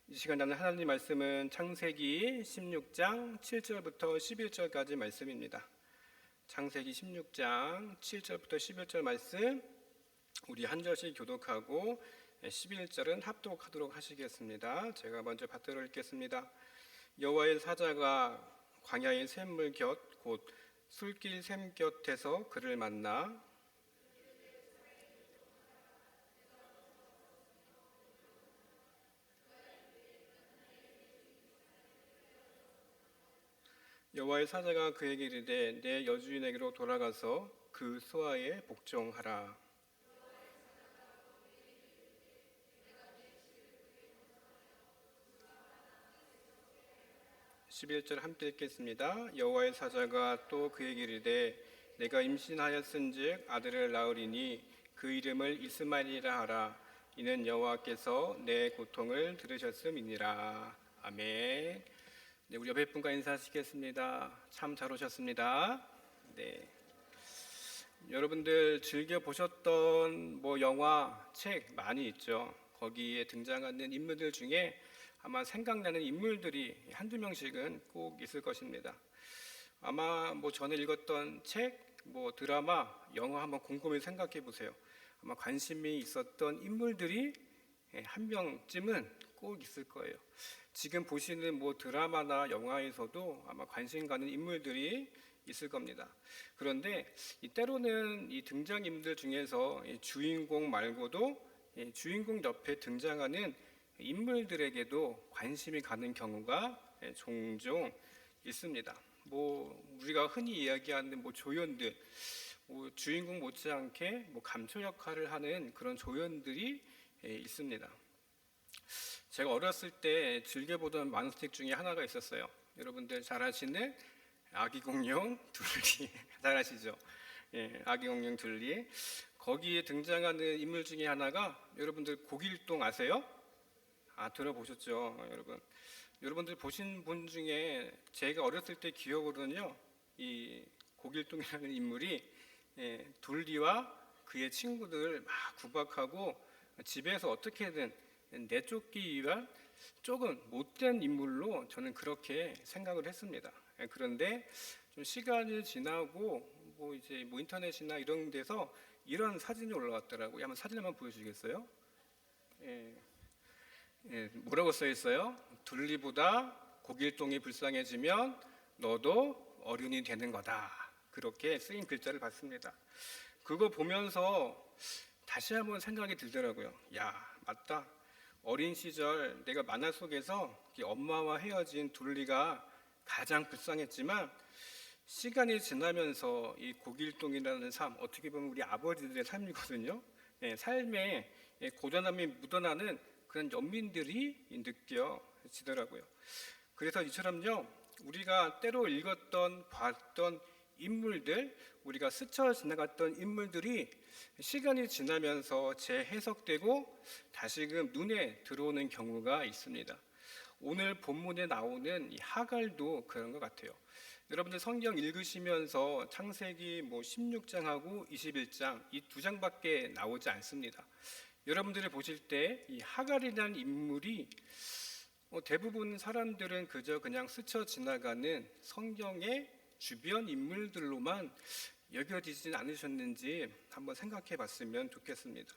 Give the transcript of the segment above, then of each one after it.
이 시간 나눈 하나님 말씀은 창세기 16장 7절부터 11절까지 말씀입니다. 창세기 16장 7절부터 11절 말씀 우리 한 절씩 교독하고 11절은 합독하도록 하시겠습니다. 제가 먼저 받들어 읽겠습니다. 여호와의 사자가 광야의 샘물 곁 곧 술길 샘 곁에서 그를 만나 여호와의 사자가 그에게 이르되 내 여주인에게로 돌아가서 그 수하에 복종하라. 11절 함께 읽겠습니다. 여호와의 사자가 또 그에게 이르되 내가 임신하였은즉 아들을 낳으리니 그 이름을 이스마엘이라 하라. 이는 여호와께서 내 고통을 들으셨음이니라. 아멘. 네, 우리 옆에 분과 인사하시겠습니다. 참 잘 오셨습니다. 네. 여러분들 즐겨 보셨던 영화, 책 많이 있죠. 거기에 등장하는 인물들 중에 아마 생각나는 인물들이 한두 명씩은 꼭 있을 것입니다. 아마 전에 읽었던 책, 드라마, 영화 한번 곰곰이 생각해 보세요. 아마 관심이 있었던 인물들이 한 명쯤은 꼭 있을 거예요. 지금 보시는 드라마나 영화에서도 아마 관심 가는 인물들이 있을 겁니다. 그런데 때로는 이 등장인물 중에서 주인공 말고도 주인공 옆에 등장하는 인물들에게도 관심이 가는 경우가 종종 있습니다. 우리가 흔히 이야기하는 조연들, 주인공 못지않게 감초 역할을 하는 그런 조연들이 있습니다. 제가 어렸을 때 즐겨보던 만화책 중에 하나가 있었어요. 여러분들 잘 아시는 아기 공룡 둘리 잘 아시죠? 아기 공룡 둘리. 거기에 등장하는 인물 중에 하나가 여러분들 고길동 아세요? 들어보셨죠, 여러분? 여러분들 보신 분 중에 제가 어렸을 때 기억으로는요, 이 고길동이라는 인물이 둘리와 그의 친구들을 막 구박하고 집에서 어떻게든 내쫓기 위한 조금 못된 인물로 저는 그렇게 생각을 했습니다. 그런데 좀 시간이 지나고 이제 인터넷이나 이런 데서 이런 사진이 올라왔더라고요. 한번 사진 한번 보여주시겠어요? 뭐라고 써 있어요? 둘리보다 고길동이 불쌍해지면 너도 어른이 되는 거다. 그렇게 쓰인 글자를 봤습니다. 그거 보면서 다시 한번 생각이 들더라고요. 야, 맞다. 어린 시절 내가 만화 속에서 엄마와 헤어진 둘리가 가장 불쌍했지만 시간이 지나면서 이 고길동이라는 삶, 어떻게 보면 우리 아버지들의 삶이거든요. 삶에 고단함이 묻어나는 그런 연민들이 느껴지더라고요. 그래서 이처럼요, 우리가 때로 읽었던, 봤던 인물들, 우리가 스쳐 지나갔던 인물들이 시간이 지나면서 재해석되고 다시금 눈에 들어오는 경우가 있습니다. 오늘 본문에 나오는 이 하갈도 그런 것 같아요. 여러분들 성경 읽으시면서 창세기 16장하고 21장 이 두 장밖에 나오지 않습니다. 여러분들이 보실 때 이 하갈이라는 인물이 대부분 사람들은 그냥 스쳐 지나가는 성경의 주변 인물들로만 여겨지진 않으셨는지 한번 생각해 봤으면 좋겠습니다.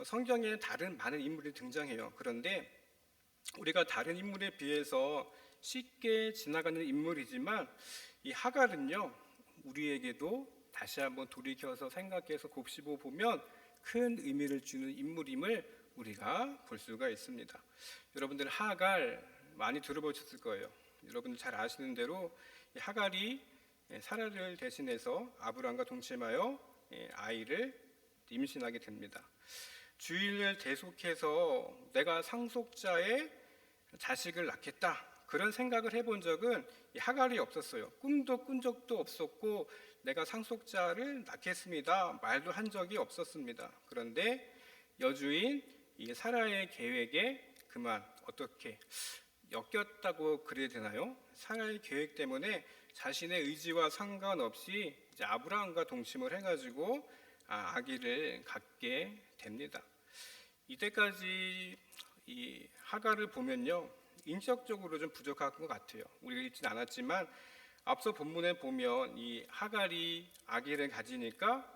성경에 다른 많은 인물이 등장해요. 그런데 우리가 다른 인물에 비해서 쉽게 지나가는 인물이지만 이 하갈은요, 우리에게도 다시 한번 돌이켜서 생각해서 곱씹어 보면 큰 의미를 주는 인물임을 우리가 볼 수가 있습니다. 여러분들 하갈 많이 들어보셨을 거예요. 여러분들 잘 아시는 대로 하갈이 사라를 대신해서 아브람과 동침하여 아이를 임신하게 됩니다. 주인을 대속해서 내가 상속자의 자식을 낳겠다, 그런 생각을 해본 적은 하갈이 없었어요. 꿈도 꾼 적도 없었고 내가 상속자를 낳겠습니다 말도 한 적이 없었습니다. 그런데 여주인 이 사라의 계획에 그만 어떻게 엮였다고 그래야 되나요? 사라의 계획 때문에 자신의 의지와 상관없이 이제 아브라함과 동침을 해가지고 아기를 갖게 됩니다. 이때까지 이 하갈을 보면요, 인격적으로 좀 부족한 것 같아요. 우리가 읽진 않았지만 앞서 본문에 보면 이 하갈이 아기를 가지니까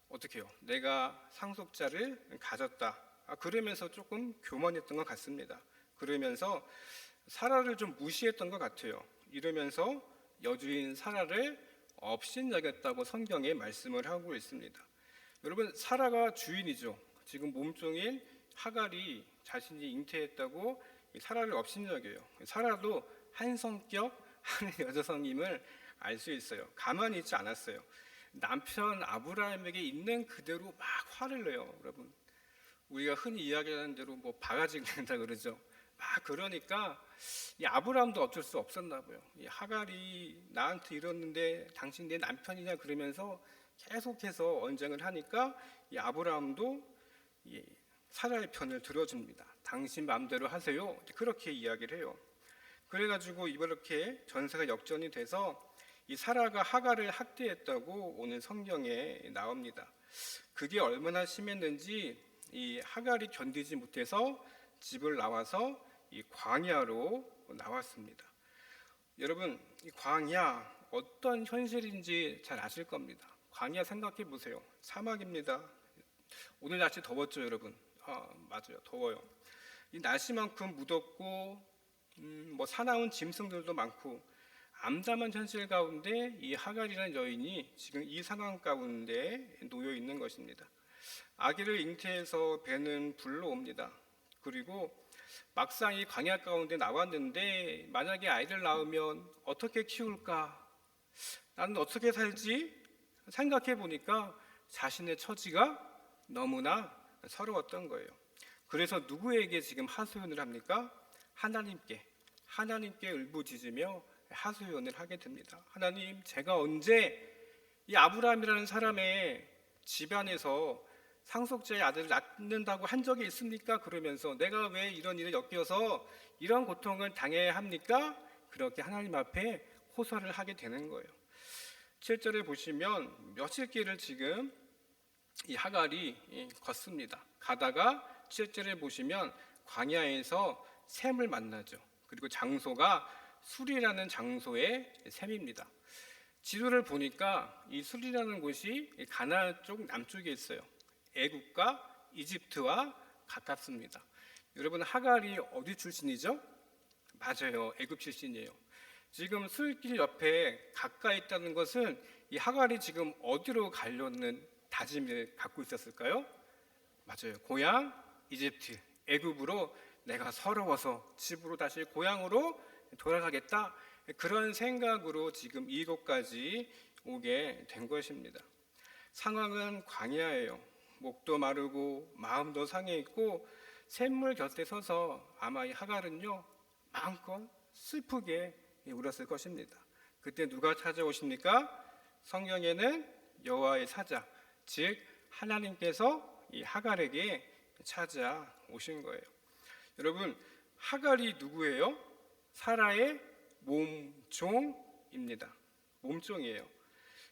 어떻게 해요? 내가 상속자를 가졌다. 그러면서 조금 교만했던 것 같습니다. 그러면서 사라를 좀 무시했던 것 같아요. 이러면서 여주인 사라를 업신여겼다고 성경에 말씀을 하고 있습니다. 여러분, 사라가 주인이죠. 지금 몸종인 하갈이 자신이 잉태했다고 이 사라를 업신여겨요. 사라도 한 성격, 한 여자성임을 알 수 있어요. 가만히 있지 않았어요. 남편 아브라함에게 있는 그대로 막 화를 내요. 여러분, 우리가 흔히 이야기하는 대로 뭐 바가지 긁는다 그러죠. 막 그러니까 이 아브라함도 어쩔 수 없었나 봐요. 이 하갈이 나한테 이러는데 당신 내 남편이냐 그러면서 계속해서 언쟁을 하니까 이 아브라함도 이 사라의 편을 들어줍니다. 당신 마음대로 하세요. 그렇게 이야기를 해요. 그래가지고 이렇게 전세가 역전이 돼서 이 사라가 하갈을 학대했다고 오늘 성경에 나옵니다. 그게 얼마나 심했는지 이 하갈이 견디지 못해서 집을 나와서 이 광야로 나왔습니다. 여러분, 이 광야 어떤 현실인지 잘 아실 겁니다. 광야 생각해 보세요. 사막입니다. 오늘 날씨 더웠죠, 여러분? 맞아요, 더워요. 이 날씨만큼 무덥고 뭐 사나운 짐승들도 많고 암담한 현실 가운데 이 하갈이라는 여인이 지금 이 상황 가운데 놓여 있는 것입니다. 아기를 잉태해서 배는 불러옵니다. 그리고 막상 이 광야 가운데 나왔는데 만약에 아이를 낳으면 어떻게 키울까? 나는 어떻게 살지? 생각해 보니까 자신의 처지가 너무나 서러웠던 거예요. 그래서 누구에게 지금 하소연을 합니까? 하나님께 울부짖으며 하소연을 하게 됩니다. 하나님, 제가 언제 이 아브라함이라는 사람의 집안에서 상속자의 아들을 낳는다고 한 적이 있습니까? 그러면서 내가 왜 이런 일을 엮여서 이런 고통을 당해야 합니까? 그렇게 하나님 앞에 호소를 하게 되는 거예요. 7절에 보시면 며칠 길을 지금 이 하갈이 걷습니다. 가다가 7절에 보시면 광야에서 샘을 만나죠. 그리고 장소가 술이라는 장소의 샘입니다. 지도를 보니까 이 술이라는 곳이 가나안 쪽 남쪽에 있어요. 애국과 이집트와 가깝습니다. 여러분, 하갈이 어디 출신이죠? 맞아요, 애굽 출신이에요. 지금 술길 옆에 가까이 있다는 것은 이 하갈이 지금 어디로 가려는 다짐을 갖고 있었을까요? 맞아요, 고향 이집트, 애굽으로 내가 서러워서 집으로 다시 고향으로 돌아가겠다, 그런 생각으로 지금 이곳까지 오게 된 것입니다. 상황은 광야예요. 목도 마르고 마음도 상해 있고 샘물 곁에 서서 아마 이 하갈은요 마음껏 슬프게 울었을 것입니다. 그때 누가 찾아오십니까? 성경에는 여호와의 사자, 즉 하나님께서 이 하갈에게 찾아오신 거예요. 여러분, 하갈이 누구예요? 사라의 몸종입니다. 몸종이에요.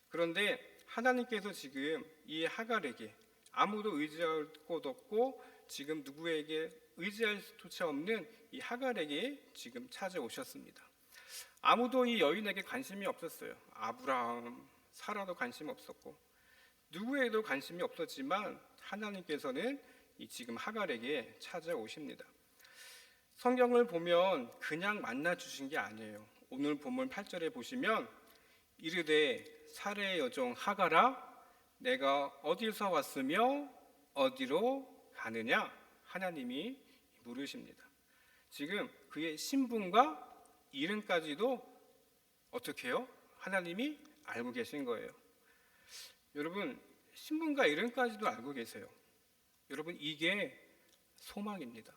그런데 하나님께서 지금 이 하갈에게 아무도 의지할 곳 없고 지금 누구에게 의지할 수조차 없는 이 하갈에게 지금 찾아오셨습니다. 아무도 이 여인에게 관심이 없었어요. 아브라함, 사라도 관심 없었고 누구에도 관심이 없었지만 하나님께서는 이 지금 하갈에게 찾아오십니다. 성경을 보면 그냥 만나 주신 게 아니에요. 오늘 본문 8절에 보시면 이르되 사라의 여종 하갈아, 내가 어디서 왔으며 어디로 가느냐? 하나님이 물으십니다. 지금 그의 신분과 이름까지도 어떻게 해요? 하나님이 알고 계신 거예요. 여러분, 신분과 이름까지도 알고 계세요. 여러분, 이게 소망입니다.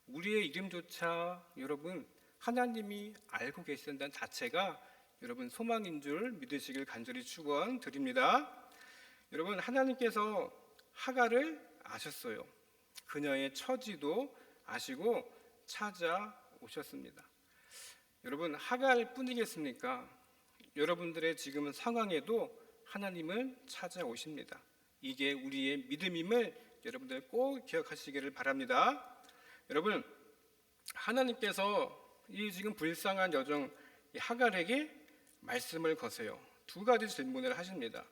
우리의 이름조차 여러분 하나님이 알고 계신다는 자체가 여러분 소망인 줄 믿으시길 간절히 축원드립니다. 여러분, 하나님께서 하갈을 아셨어요. 그녀의 처지도 아시고 찾아오셨습니다. 여러분, 하갈 뿐이겠습니까? 여러분들의 지금 상황에도 하나님은 찾아오십니다. 이게 우리의 믿음임을 여러분들 꼭 기억하시기를 바랍니다. 여러분, 하나님께서 이 지금 불쌍한 여종 이 하갈에게 말씀을 거세요. 두 가지 질문을 하십니다.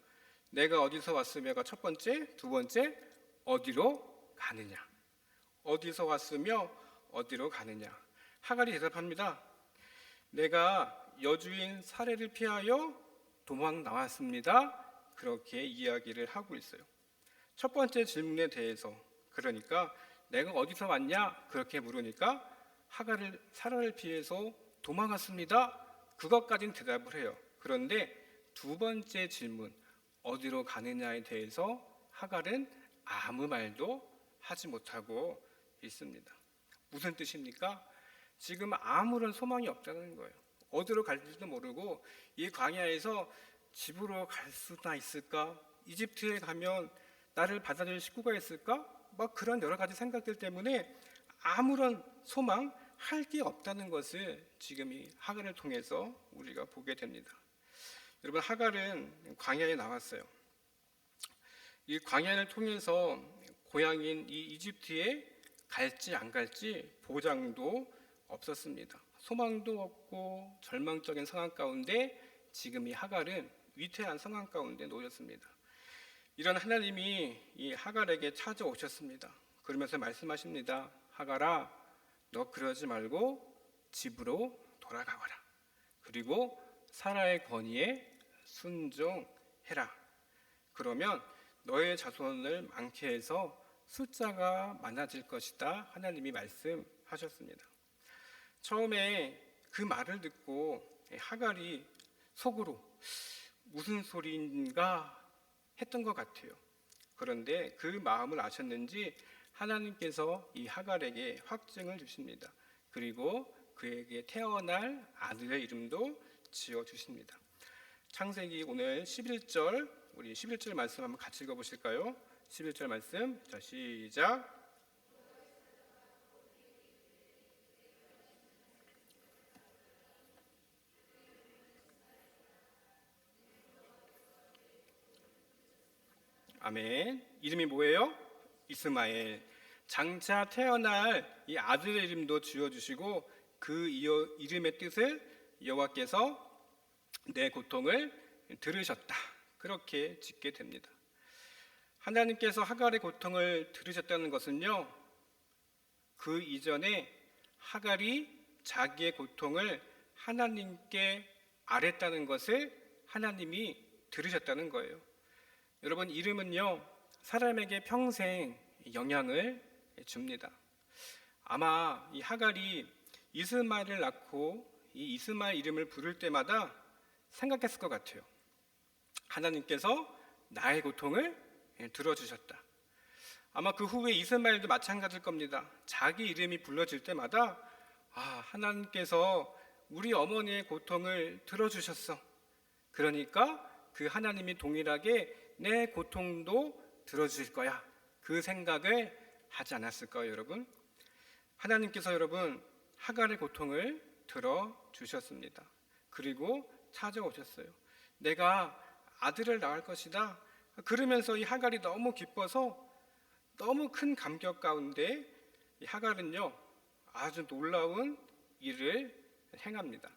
내가 어디서 왔으며가 첫 번째, 두 번째, 어디로 가느냐? 어디서 왔으며 어디로 가느냐? 하갈이 대답합니다. 내가 여주인 사례를 피하여 도망 나왔습니다. 그렇게 이야기를 하고 있어요. 첫 번째 질문에 대해서, 그러니까 내가 어디서 왔냐? 그렇게 물으니까 하갈을 사라를 피해서 도망갔습니다. 그것까지는 대답을 해요. 그런데 두 번째 질문, 어디로 가느냐에 대해서 하갈은 아무 말도 하지 못하고 있습니다. 무슨 뜻입니까? 지금 아무런 소망이 없다는 거예요. 어디로 갈지도 모르고 이 광야에서 집으로 갈 수나 있을까? 이집트에 가면 나를 받아줄 식구가 있을까? 막 그런 여러 가지 생각들 때문에 아무런 소망, 할 게 없다는 것을 지금 이 하갈을 통해서 우리가 보게 됩니다. 여러분, 하갈은 광야에 나왔어요. 이 광야를 통해서 고향인 이 이집트에 갈지 안 갈지 보장도 없었습니다. 소망도 없고 절망적인 상황 가운데 지금 이 하갈은 위태한 상황 가운데 놓였습니다. 이런 하나님이 이 하갈에게 찾아오셨습니다. 그러면서 말씀하십니다. 하갈아, 너 그러지 말고 집으로 돌아가거라. 그리고 사라의 권위에 순종해라. 그러면 너의 자손을 많게 해서 숫자가 많아질 것이다. 하나님이 말씀하셨습니다. 처음에 그 말을 듣고 하갈이 속으로 무슨 소리인가 했던 것 같아요. 그런데 그 마음을 아셨는지 하나님께서 이 하갈에게 확증을 주십니다. 그리고 그에게 태어날 아들의 이름도 지어주십니다. 창세기 오늘 11절, 우리 11절 말씀 한번 같이 읽어보실까요? 11절 말씀, 자 시작. 아멘. 이름이 뭐예요? 이스마엘. 장차 태어날 이 아들의 이름도 지어주시고 그 이름의 뜻을 여호와께서 내 고통을 들으셨다. 그렇게 짓게 됩니다. 하나님께서 하갈의 고통을 들으셨다는 것은요, 그 이전에 하갈이 자기의 고통을 하나님께 아랬다는 것을 하나님이 들으셨다는 거예요. 여러분, 이름은요, 사람에게 평생 영향을 줍니다. 아마 이 하갈이 이스마엘을 낳고 이 이스마엘 이름을 부를 때마다 생각했을 것 같아요. 하나님께서 나의 고통을 들어주셨다. 아마 그 후에 이스마엘도 마찬가지일 겁니다. 자기 이름이 불러질 때마다 하나님께서 우리 어머니의 고통을 들어주셨어. 그러니까 그 하나님이 동일하게 내 고통도 들어주실 거야. 그 생각을 하지 않았을까요, 여러분? 하나님께서 여러분 하갈의 고통을 들어주셨습니다. 그리고 찾아오셨어요. 내가 아들을 낳을 것이다. 그러면서 이 하갈이 너무 기뻐서 너무 큰 감격 가운데 이 하갈은요 아주 놀라운 일을 행합니다.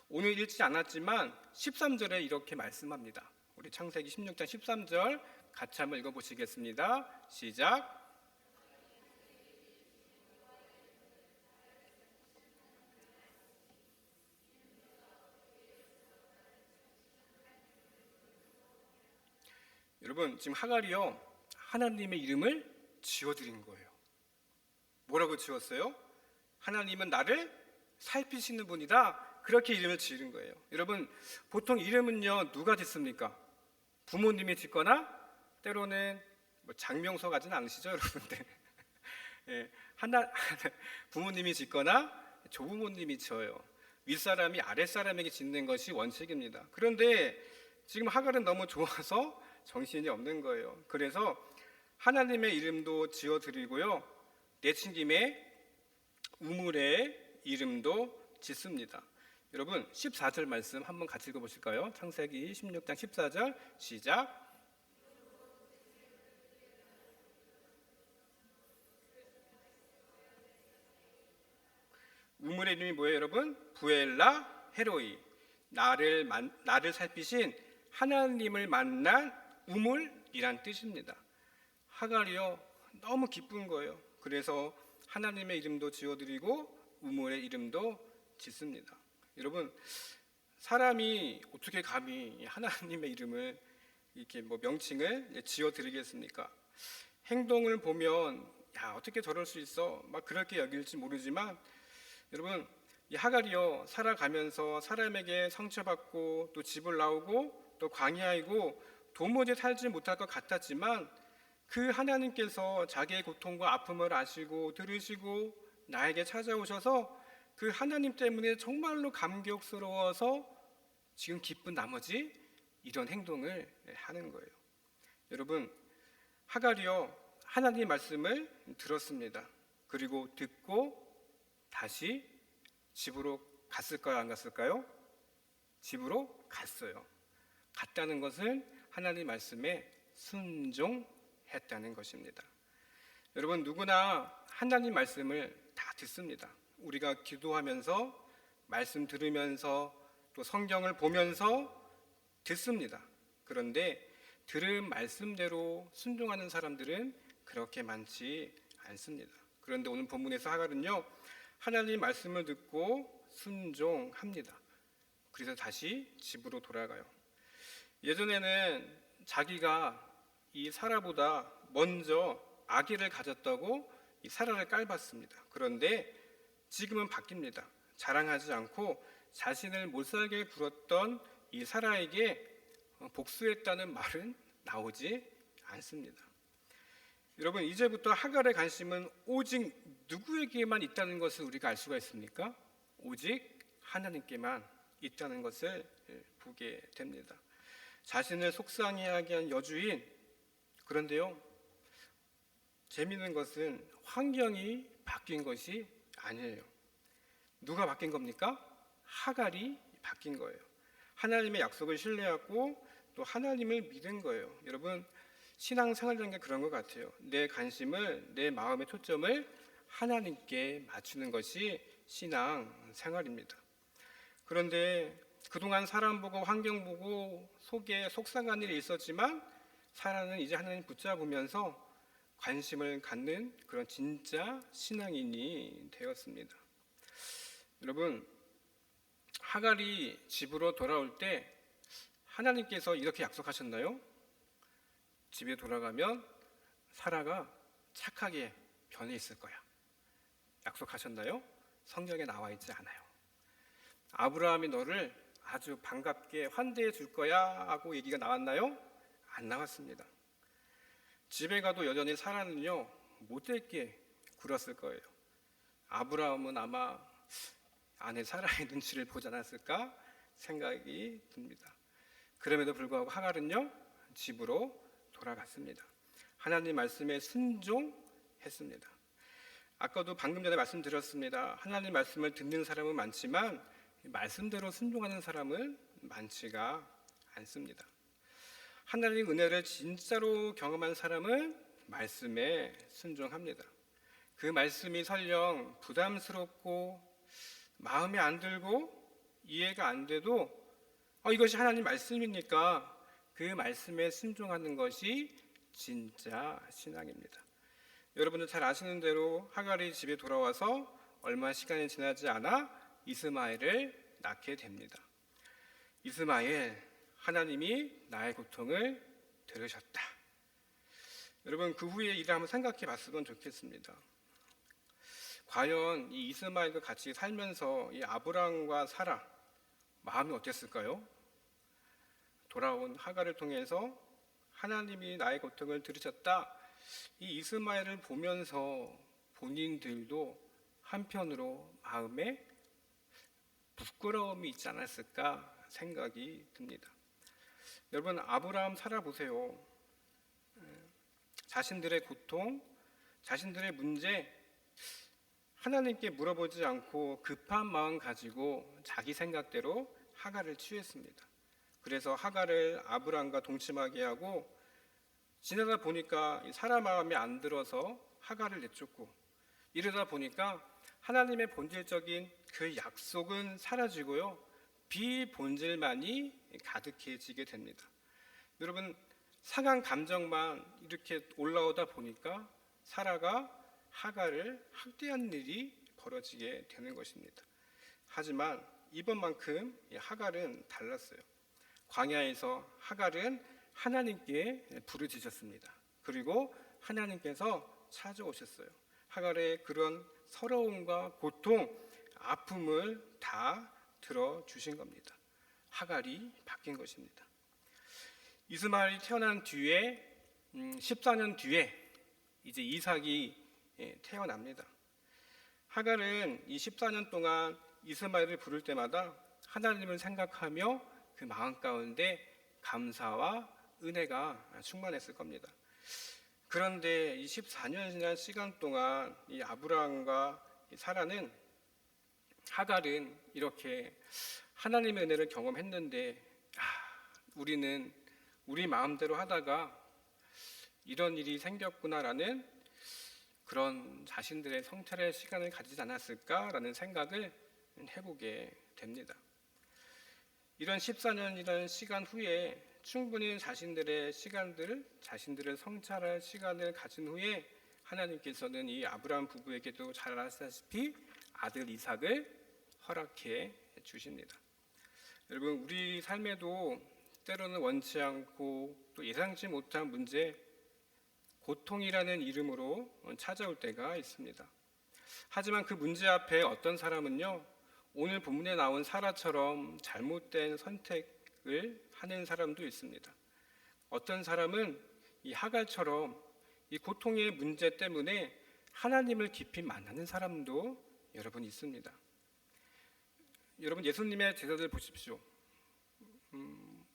오늘 읽지 않았지만 13절에 이렇게 말씀합니다. 우리 창세기 16장 13절 같이 한번 읽어보시겠습니다. 시작. 여러분, 지금 하갈이요 하나님의 이름을 지어드린 거예요. 뭐라고 지었어요? 하나님은 나를 살피시는 분이다. 그렇게 이름을 지은 거예요. 여러분, 보통 이름은요 누가 짓습니까? 부모님이 짓거나 때로는 장명소 가지는 않으시죠, 여러분들? 예, 부모님이 짓거나 조부모님이 지어요. 윗사람이 아랫사람에게 짓는 것이 원칙입니다. 그런데 지금 하갈은 너무 좋아서 정신이 없는 거예요. 그래서 하나님의 이름도 지어드리고요, 내친김에 우물의 이름도 짓습니다. 여러분 14절 말씀 한번 같이 읽어보실까요? 창세기 16장 14절 시작. 우물의 이름이 뭐예요, 여러분? 부엘라 헤로이. 나를 살피신 하나님을 만난 우물이란 뜻입니다. 하갈이요, 너무 기쁜 거예요. 그래서 하나님의 이름도 지어드리고 우물의 이름도 짓습니다. 여러분, 사람이 어떻게 감히 하나님의 이름을 이렇게 명칭을 지어드리겠습니까? 행동을 보면 야, 어떻게 저럴 수 있어? 막 그렇게 여길지 모르지만 여러분, 이 하갈이요, 살아가면서 사람에게 상처받고 또 집을 나오고 또 광야이고 도무지 살지 못할 것 같았지만 그 하나님께서 자기의 고통과 아픔을 아시고 들으시고 나에게 찾아오셔서 그 하나님 때문에 정말로 감격스러워서 지금 기쁜 나머지 이런 행동을 하는 거예요. 여러분, 하갈이요, 하나님 말씀을 들었습니다. 그리고 듣고 다시 집으로 갔을까요? 안 갔을까요? 집으로 갔어요. 갔다는 것은 하나님 말씀에 순종했다는 것입니다. 여러분, 누구나 하나님 말씀을 다 듣습니다. 우리가 기도하면서 말씀 들으면서 또 성경을 보면서 듣습니다. 그런데 들은 말씀대로 순종하는 사람들은 그렇게 많지 않습니다. 그런데 오늘 본문에서 하갈은요, 하나님 말씀을 듣고 순종합니다. 그래서 다시 집으로 돌아가요. 예전에는 자기가 이 사라보다 먼저 아기를 가졌다고 이 사라를 깔봤습니다. 그런데 지금은 바뀝니다. 자랑하지 않고 자신을 못살게 굴었던 이 사라에게 복수했다는 말은 나오지 않습니다. 여러분, 이제부터 하갈의 관심은 오직 누구에게만 있다는 것을 우리가 알 수가 있습니까? 오직 하나님께만 있다는 것을 보게 됩니다. 자신을 속상해하게 한 여주인, 그런데요, 재미있는 것은 환경이 바뀐 것이 아니에요. 누가 바뀐 겁니까? 하갈이 바뀐 거예요. 하나님의 약속을 신뢰하고 또 하나님을 믿은 거예요. 여러분, 신앙생활이라는 게 그런 것 같아요. 내 관심을, 내 마음의 초점을 하나님께 맞추는 것이 신앙생활입니다. 그런데 그동안 사람 보고 환경 보고 속에 속상한 일이 있었지만 사라는 이제 하나님 붙잡으면서 관심을 갖는 그런 진짜 신앙인이 되었습니다. 여러분, 하갈이 집으로 돌아올 때 하나님께서 이렇게 약속하셨나요? 집에 돌아가면 사라가 착하게 변해 있을 거야. 약속하셨나요? 성경에 나와 있지 않아요. 아브라함이 너를 아주 반갑게 환대해 줄 거야 하고 얘기가 나왔나요? 안 나왔습니다. 집에 가도 여전히 사라는요, 못되게 굴었을 거예요. 아브라함은 아마 아내 사라의 눈치를 보지 않았을까 생각이 듭니다. 그럼에도 불구하고 하갈은요, 집으로 돌아갔습니다. 하나님 말씀에 순종했습니다. 아까도 방금 전에 말씀드렸습니다. 하나님 말씀을 듣는 사람은 많지만 말씀대로 순종하는 사람은 많지가 않습니다. 하나님 은혜를 진짜로 경험한 사람은 말씀에 순종합니다. 그 말씀이 설령 부담스럽고 마음에 안 들고 이해가 안 돼도 이것이 하나님 말씀이니까 그 말씀에 순종하는 것이 진짜 신앙입니다. 여러분들 잘 아시는 대로 하갈이 집에 돌아와서 얼마 시간이 지나지 않아 이스마엘을 낳게 됩니다. 이스마엘, 하나님이 나의 고통을 들으셨다. 여러분, 그 후의 일을 한번 생각해 봤으면 좋겠습니다. 과연 이 이스마엘과 같이 살면서 이 아브라함과 사라 마음이 어땠을까요? 돌아온 하갈을 통해서 하나님이 나의 고통을 들으셨다. 이 이스마엘을 보면서 본인들도 한편으로 마음에 부끄러움이 있지 않았을까 생각이 듭니다. 여러분, 아브라함 사라 보세요. 자신들의 고통, 자신들의 문제 하나님께 물어보지 않고 급한 마음 가지고 자기 생각대로 하갈을 취했습니다. 그래서 하갈을 아브라함과 동침하게 하고 지내다 보니까 사라 마음에 안 들어서 하갈을 내쫓고 이러다 보니까 하나님의 본질적인 그 약속은 사라지고요, 비본질만이 가득해지게 됩니다. 여러분, 상한 감정만 이렇게 올라오다 보니까 사라가 하갈을 학대한 일이 벌어지게 되는 것입니다. 하지만 이번만큼 하갈은 달랐어요. 광야에서 하갈은 하나님께 부르짖었습니다. 그리고 하나님께서 찾아오셨어요. 하갈의 그런 서러움과 고통, 아픔을 다 들어주신 겁니다. 하갈이 바뀐 것입니다. 이스마엘이 태어난 뒤에 14년 뒤에 이제 이삭이 태어납니다. 하갈은 이 14년 동안 이스마엘을 부를 때마다 하나님을 생각하며 그 마음 가운데 감사와 은혜가 충만했을 겁니다. 그런데 이 14년 지난 시간 동안 이 아브라함과 사라는, 하갈은 이렇게 하나님의 은혜를 경험했는데 우리는 우리 마음대로 하다가 이런 일이 생겼구나라는 그런 자신들의 성찰의 시간을 가지지 않았을까라는 생각을 해보게 됩니다. 이런 14년이라는 시간 후에 충분히 자신들의 자신들을 성찰할 시간을 가진 후에 하나님께서는 이 아브라함 부부에게도 잘 아시다시피 아들 이삭을 허락해 주십니다. 여러분, 우리 삶에도 때로는 원치 않고 또 예상치 못한 문제, 고통이라는 이름으로 찾아올 때가 있습니다. 하지만 그 문제 앞에 어떤 사람은요, 오늘 본문에 나온 사라처럼 잘못된 선택을 하는 사람도 있습니다. 어떤 사람은 이 하갈처럼 이 고통의 문제 때문에 하나님을 깊이 만나는 사람도 여러분 있습니다. 여러분, 예수님의 제자들 보십시오.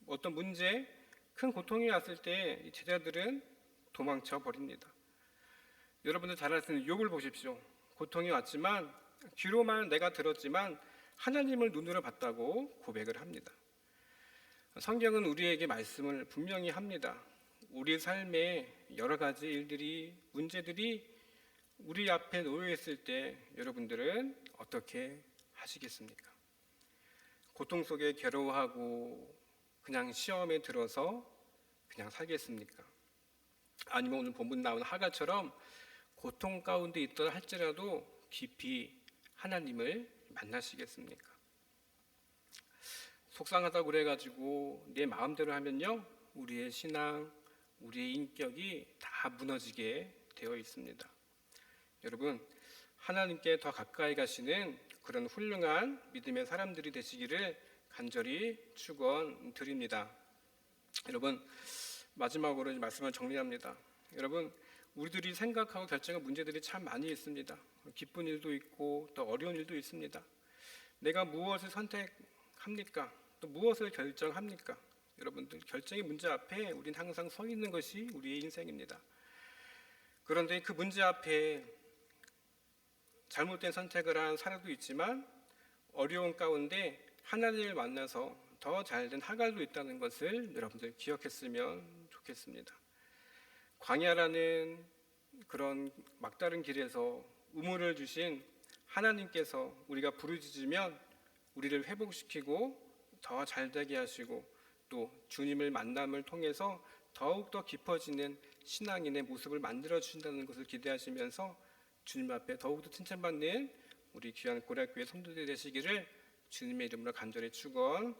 어떤 문제, 큰 고통이 왔을 때 제자들은 도망쳐 버립니다. 여러분들 잘 아시는 욥을 보십시오. 고통이 왔지만, 귀로만 내가 들었지만 하나님을 눈으로 봤다고 고백을 합니다. 성경은 우리에게 말씀을 분명히 합니다. 우리 삶에 여러 가지 일들이, 문제들이 우리 앞에 놓여 있을 때 여러분들은 어떻게 하시겠습니까? 고통 속에 괴로워하고 그냥 시험에 들어서 그냥 살겠습니까? 아니면 오늘 본문 나온 하갈처럼 고통 가운데 있더라 할지라도 깊이 하나님을 만나시겠습니까? 속상하다고 그래가지고 내 마음대로 하면요, 우리의 신앙, 우리의 인격이 다 무너지게 되어 있습니다. 여러분, 하나님께 더 가까이 가시는 그런 훌륭한 믿음의 사람들이 되시기를 간절히 축원드립니다. 여러분, 마지막으로 말씀을 정리합니다. 여러분, 우리들이 생각하고 결정한 문제들이 참 많이 있습니다. 기쁜 일도 있고 또 어려운 일도 있습니다. 내가 무엇을 선택합니까? 또 무엇을 결정합니까? 여러분들, 결정의 문제 앞에 우리는 항상 서 있는 것이 우리의 인생입니다. 그런데 그 문제 앞에 잘못된 선택을 한 사람도 있지만 어려운 가운데 하나님을 만나서 더 잘된 하갈도 있다는 것을 여러분들 기억했으면 좋겠습니다. 광야라는 그런 막다른 길에서 우물을 주신 하나님께서 우리가 부르짖으면 우리를 회복시키고 더 잘되게 하시고 또 주님을 만남을 통해서 더욱더 깊어지는 신앙인의 모습을 만들어 주신다는 것을 기대하시면서 주님 앞에 더욱더 칭찬받는 우리 귀한 고려교회 성도들이 되시기를 주님의 이름으로 간절히 축원드립니다.